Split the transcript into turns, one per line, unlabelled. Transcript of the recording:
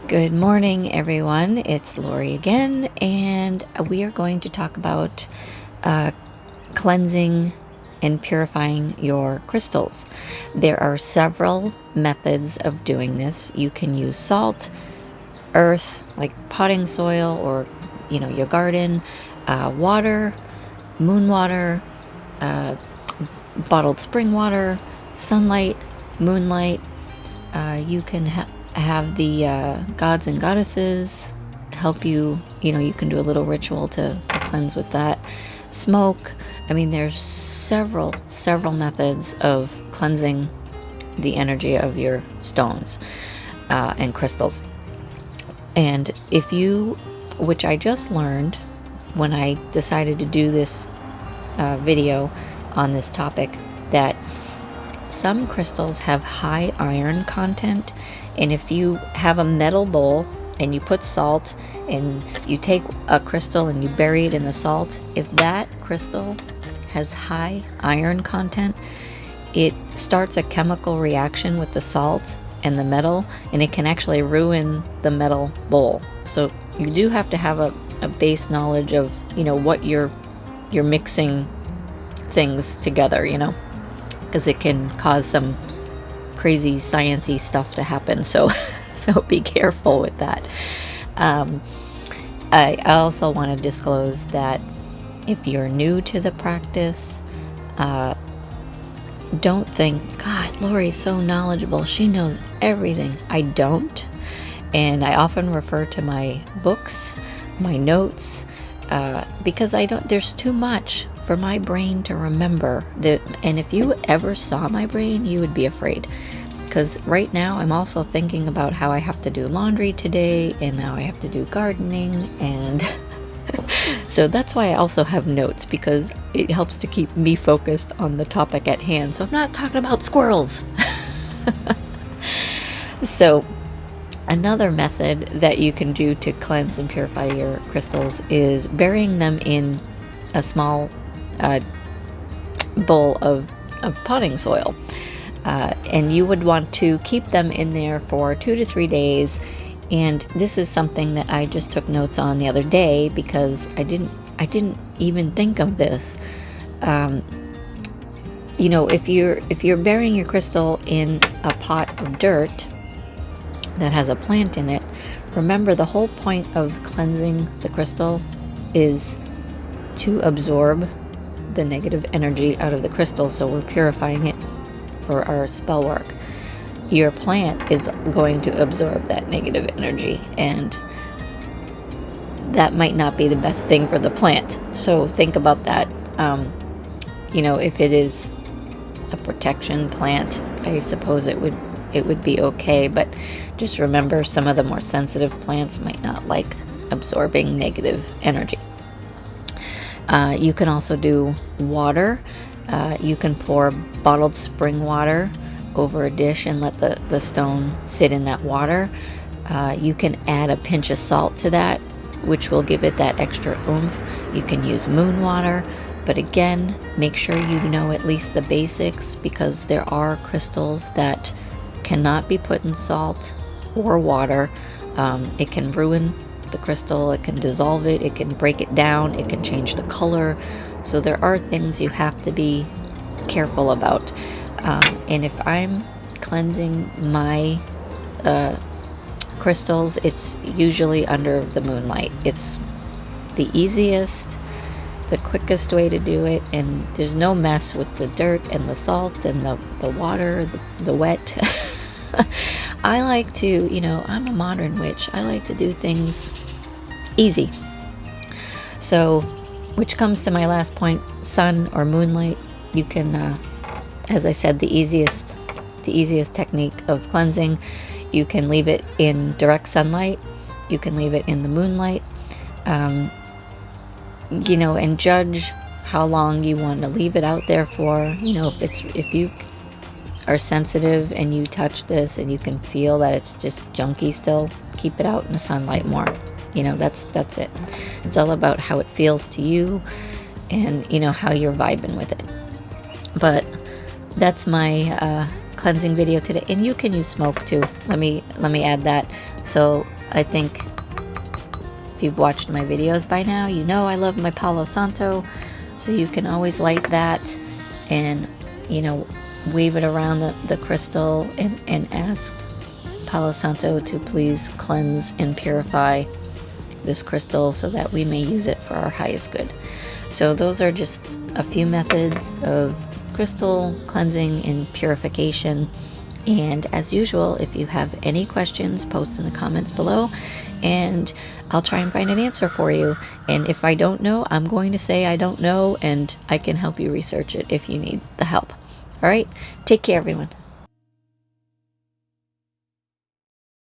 Good morning, everyone. It's Lori again, and we are going to talk about cleansing and purifying your crystals. There are several methods of doing this. You can use salt, earth, like potting soil, or your garden, water, moon water, bottled spring water, sunlight, moonlight. You can have the gods and goddesses help you. You can do a little ritual to cleanse with that. Smoke. I mean, there's several methods of cleansing the energy of your stones and crystals. And which I just learned when I decided to do this video on this topic, that some crystals have high iron content, and if you have a metal bowl and you put salt and you take a crystal and you bury it in the salt, if that crystal has high iron content, it starts a chemical reaction with the salt and the metal, and it can actually ruin the metal bowl. So you do have to have a base knowledge of what you're mixing things together, because it can cause some crazy sciencey stuff to happen. So be careful with that. I also want to disclose that if you're new to the practice, don't think, God, Lori's so knowledgeable, she knows everything. I don't. And I often refer to my books, my notes, because there's too much for my brain to remember. And if you ever saw my brain, you would be afraid. Because right now I'm also thinking about how I have to do laundry today, and now I have to do gardening, and so that's why I also have notes, because it helps to keep me focused on the topic at hand. So I'm not talking about squirrels. So another method that you can do to cleanse and purify your crystals is burying them in a small bowl of potting soil. And you would want to keep them in there for 2 to 3 days. And this is something that I just took notes on the other day, because I didn't even think of this. If you're burying your crystal in a pot of dirt that has a plant in it, remember the whole point of cleansing the crystal is to absorb the negative energy out of the crystal. So we're purifying it for our spell work. Your plant is going to absorb that negative energy, and that might not be the best thing for the plant. So think about that. If it is a protection plant, I suppose it would be okay, but just remember, some of the more sensitive plants might not like absorbing negative energy. You can also do water. You can pour bottled spring water over a dish and let the stone sit in that water. You can add a pinch of salt to that, which will give it that extra oomph. You can use moon water, but again, make sure you know at least the basics, because there are crystals that cannot be put in salt or water. It can ruin the crystal, it can dissolve it, it can break it down, it can change the color. So there are things you have to be careful about. And if I'm cleansing my crystals, it's usually under the moonlight. It's the easiest, the quickest way to do it, and there's no mess with the dirt and the salt and the water, the wet. I like to, I'm a modern witch. I like to do things easy. So, which comes to my last point, sun or moonlight. You can, as I said, the easiest technique of cleansing. You can leave it in direct sunlight. You can leave it in the moonlight. And judge how long you want to leave it out there for. If you are sensitive and you touch this and you can feel that it's just junky still, keep it out in the sunlight more. That's it. It's all about how it feels to you and how you're vibing with it. But that's my cleansing video today, and you can use smoke too. Let me add that. So I think if you've watched my videos by now, you know I love my Palo Santo, so you can always light that and, you know, wave it around the crystal and ask Palo Santo to please cleanse and purify this crystal so that we may use it for our highest good. So those are just a few methods of crystal cleansing and purification. And as usual, if you have any questions, post in the comments below and I'll try and find an answer for you. And if I don't know, I'm going to say I don't know, and I can help you research it if you need the help. All right, take care, everyone.